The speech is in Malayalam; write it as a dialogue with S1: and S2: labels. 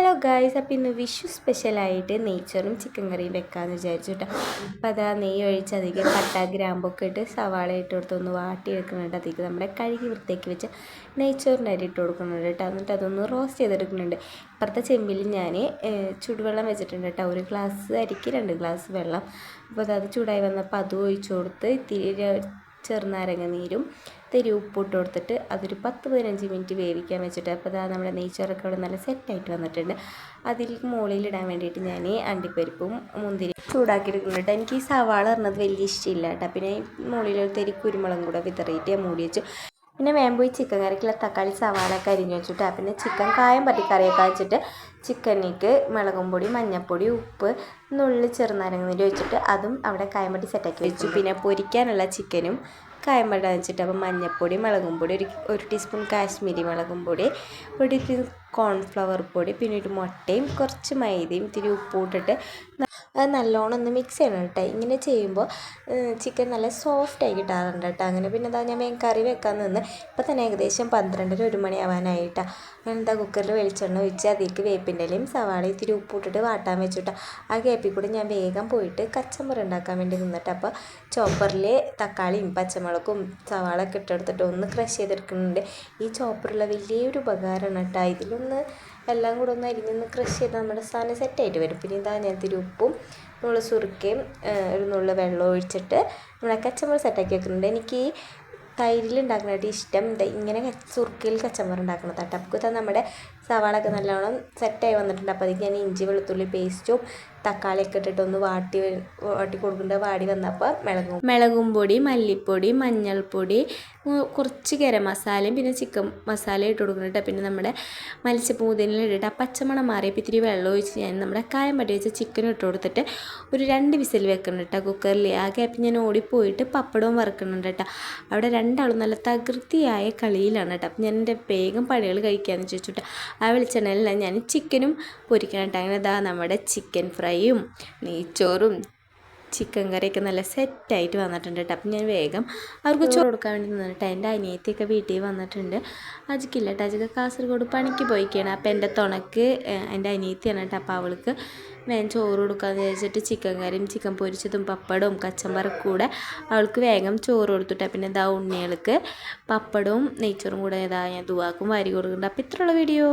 S1: ഹലോ ഗായ്സ്, അപ്പോൾ ഇന്ന് വിഷു സ്പെഷ്യലായിട്ട് നെയ്ച്ചോറും ചിക്കൻ കറിയും വെക്കാമെന്ന് വിചാരിച്ചു കേട്ടോ. അപ്പോൾ അതാ നെയ്യ് ഒഴിച്ച് അധികം പട്ട ഗ്രാമ്പൊക്കെ ഇട്ട് സവാള ഇട്ട് കൊടുത്തൊന്ന് വാട്ടി എടുക്കുന്നുണ്ട്. അതിലേക്ക് നമ്മുടെ കഴുകി വൃത്തിയാക്കി വെച്ച് നെയ്ച്ചോറിൻ്റെ അരി ഇട്ട് കൊടുക്കുന്നുണ്ട് കേട്ടോ. എന്നിട്ട് അതൊന്ന് റോസ്റ്റ് ചെയ്തെടുക്കുന്നുണ്ട്. ഇപ്പുറത്തെ ചെമ്പിൽ ഞാൻ ചൂടുവെള്ളം വെച്ചിട്ടുണ്ട് കേട്ടോ. 1 ഗ്ലാസ് അരിക്ക് 2 ഗ്ലാസ് വെള്ളം. അപ്പോൾ അത് ചൂടായി വന്നപ്പോൾ അതും ഒഴിച്ച് കൊടുത്ത് ഇത്തിരി ചെറുനാരങ്ങ നീരും ഇത്തിരി ഉപ്പിട്ട് കൊടുത്തിട്ട് അതൊരു 10-15 മിനിറ്റ് വേവിക്കാൻ വെച്ചിട്ട് അപ്പോൾ അതാ നമ്മുടെ നെയ്ച്ചോറൊക്കെ അവിടെ നല്ല സെറ്റായിട്ട് വന്നിട്ടുണ്ട്. അതിൽ മുകളിലിടാൻ വേണ്ടിയിട്ട് ഞാൻ അണ്ടിപ്പരിപ്പും മുന്തിരി ചൂടാക്കിയെടുക്കുന്നുണ്ട്. എനിക്ക് ഈ സവാള പറഞ്ഞത് വലിയ ഇഷ്ടമില്ല കേട്ടോ. പിന്നെ മുകളിൽ ഒരു തരി കുരുമുളകും കൂടെ വിതറിയിട്ട് മൂടി വെച്ചു. പിന്നെ വേമ്പോയി ചിക്കൻ കറിക്കുള്ള തക്കാളി സവാളൊക്കെ അരിഞ്ഞ് വെച്ചിട്ട് പിന്നെ ചിക്കൻ കായം പറ്റി കറിയൊക്കെ വെച്ചിട്ട് ചിക്കനിലേക്ക് മുളകും പൊടി, മഞ്ഞൾപ്പൊടി, ഉപ്പ്, നുള്ളി ചെറുനാരങ്ങ നീര് വെച്ചിട്ട് അതും അവിടെ കായം പറ്റി സെറ്റാക്കി വെച്ചു. പിന്നെ പൊരിക്കാനുള്ള ചിക്കനും കായം പറ്റാൻ വെച്ചിട്ട് അപ്പോൾ മഞ്ഞൾപ്പൊടി, മുളകും പൊടി, ഒരു ടീസ്പൂൺ കാശ്മീരി മുളകും പൊടി, ഒരു ടീസ്പൂൺ കോൺഫ്ലവർ പൊടി, പിന്നെ ഒരു മുട്ടയും കുറച്ച് മൈദയും ഇത്തിരി ഉപ്പും ഇട്ടിട്ട് അത് നല്ലോണം ഒന്ന് മിക്സ് ചെയ്യണം കേട്ടോ. ഇങ്ങനെ ചെയ്യുമ്പോൾ ചിക്കൻ നല്ല സോഫ്റ്റായി കിട്ടാറുണ്ട് കേട്ടോ. അങ്ങനെ പിന്നെ എന്താ ഞാൻ കറി വെക്കാൻ നിന്ന് ഇപ്പോൾ തന്നെ ഏകദേശം 12-1 മണി ആവാനായിട്ടാണ്. എന്താ കുക്കറിൽ വെളിച്ചെണ്ണ ഒഴിച്ച് അതിലേക്ക് വേപ്പിൻ്റെ ഇലയും സവാള ഇത്തിരി ഉപ്പിട്ടിട്ട് വാട്ടാൻ വെച്ചിട്ട് ആ ഗ്യാപ്പിൽ കൂടെ ഞാൻ വേഗം പോയിട്ട് കച്ചമ്പറ് ഉണ്ടാക്കാൻ വേണ്ടി നിന്നിട്ട് അപ്പോൾ ചോപ്പറിൽ തക്കാളിയും പച്ചമുളകും സവാളൊക്കെ ഇട്ടെടുത്തിട്ട് ഒന്ന് ക്രഷ് ചെയ്തെടുക്കുന്നുണ്ട്. ഈ ചോപ്പറുള്ള വലിയൊരു ഉപകാരമാണ് കേട്ടോ. ഇതിലൊന്ന് എല്ലാം കൂടെ ഒന്ന് അരിഞ്ഞൊന്ന് ക്രഷ് ചെയ്താൽ നമ്മുടെ സാധനം സെറ്റായിട്ട് വരും. പിന്നെ ഇതാ ഞാൻ ഇത്തിരി ഉപ്പും നുള്ളു സുറുക്കയും ഒരു നുള്ളു വെള്ളം ഒഴിച്ചിട്ട് നമ്മളെ കച്ചമ്പറ് സെറ്റാക്കി വെക്കുന്നുണ്ട്. എനിക്ക് തൈരിലുണ്ടാക്കുന്നതായിട്ട് ഇഷ്ടം ഇങ്ങനെ സുറുക്കയിൽ കച്ചമ്പറ് ഉണ്ടാക്കുന്നത് കേട്ടോ. അപ്പോൾ നമ്മുടെ സവാളൊക്കെ നല്ലോണം സെറ്റായി വന്നിട്ടുണ്ട്. അപ്പോൾ അതിലേക്ക് ഞാൻ ഇഞ്ചി വെളുത്തുള്ളി പേസ്റ്റും തക്കാളിയൊക്കെ ഇട്ടിട്ട് ഒന്ന് വാട്ടി കൊടുക്കേണ്ടത്. വാടി വന്നപ്പോൾ മുളകും പൊടി, മല്ലിപ്പൊടി, മഞ്ഞൾപ്പൊടി, കുറച്ച് ഗരം മസാലയും പിന്നെ ചിക്കൻ മസാല ഇട്ട് കൊടുക്കുന്നുണ്ട്. പിന്നെ നമ്മുടെ മല്ലിച്ചപ്പൂതിനിൽ ഇട്ടിട്ട് ആ പച്ചമണം മാറിയപ്പോൾ ഇത്തിരി വെള്ളം ഒഴിച്ച് ഞാൻ നമ്മുടെ കായം പറ്റി വെച്ച ചിക്കൻ ഇട്ട് കൊടുത്തിട്ട് ഒരു 2 വിസിൽ വെക്കുന്നുണ്ട് കേട്ടോ കുക്കറിൽ. ആ ഗ്യാപ്പിൽ ഞാൻ ഓടിപ്പോയിട്ട് പപ്പടവും വറുക്കുന്നുണ്ട് കേട്ടോ. അവിടെ രണ്ടാളും നല്ല തകൃതിയായ കളിയിലാണ് കേട്ടോ. അപ്പം ഞാൻ എൻ്റെ വേഗം പണികൾ കഴിക്കാമെന്ന് ചോദിച്ചിട്ട് ആ വെളിച്ചെണ്ണയിലല്ല ഞാൻ ചിക്കനും പൊരിക്കണം കേട്ടോ. അങ്ങനെ ഇതാ നമ്മുടെ ചിക്കൻ ഫ്രൈയും നെയ്ച്ചോറും ചിക്കൻ കറിയൊക്കെ നല്ല സെറ്റായിട്ട് വന്നിട്ടുണ്ട് കേട്ടോ. അപ്പം ഞാൻ വേഗം അവർക്ക് ചോറ് കൊടുക്കാൻ വേണ്ടി നിന്നിട്ട് എൻ്റെ അനിയത്തിയൊക്കെ വീട്ടിൽ വന്നിട്ടുണ്ട്. അജിക്കില്ല കേട്ടോ, അജിക്ക് കാസർഗോഡ് പണിക്ക് പോയിക്കാണ്. അപ്പം എൻ്റെ തുണക്ക് എൻ്റെ അനിയത്തിയാണ് കേട്ടോ. അപ്പോൾ അവൾക്ക് വേഗം ചോറ് കൊടുക്കാമെന്ന് വിചാരിച്ചിട്ട് ചിക്കൻ കറിയും ചിക്കൻ പൊരിച്ചതും പപ്പടവും കച്ചമ്പറൊക്കെ കൂടെ അവൾക്ക് വേഗം ചോറ് കൊടുത്തിട്ട് പിന്നെ ഇതാ ഉണ്ണികൾക്ക് പപ്പടവും നെയ്ച്ചോറും കൂടെ ഇതാ ഞാൻ ദുവാക്കും വാരി കൊടുക്കുന്നുണ്ട്. അപ്പോൾ ഇത്രയുള്ള വീഡിയോ.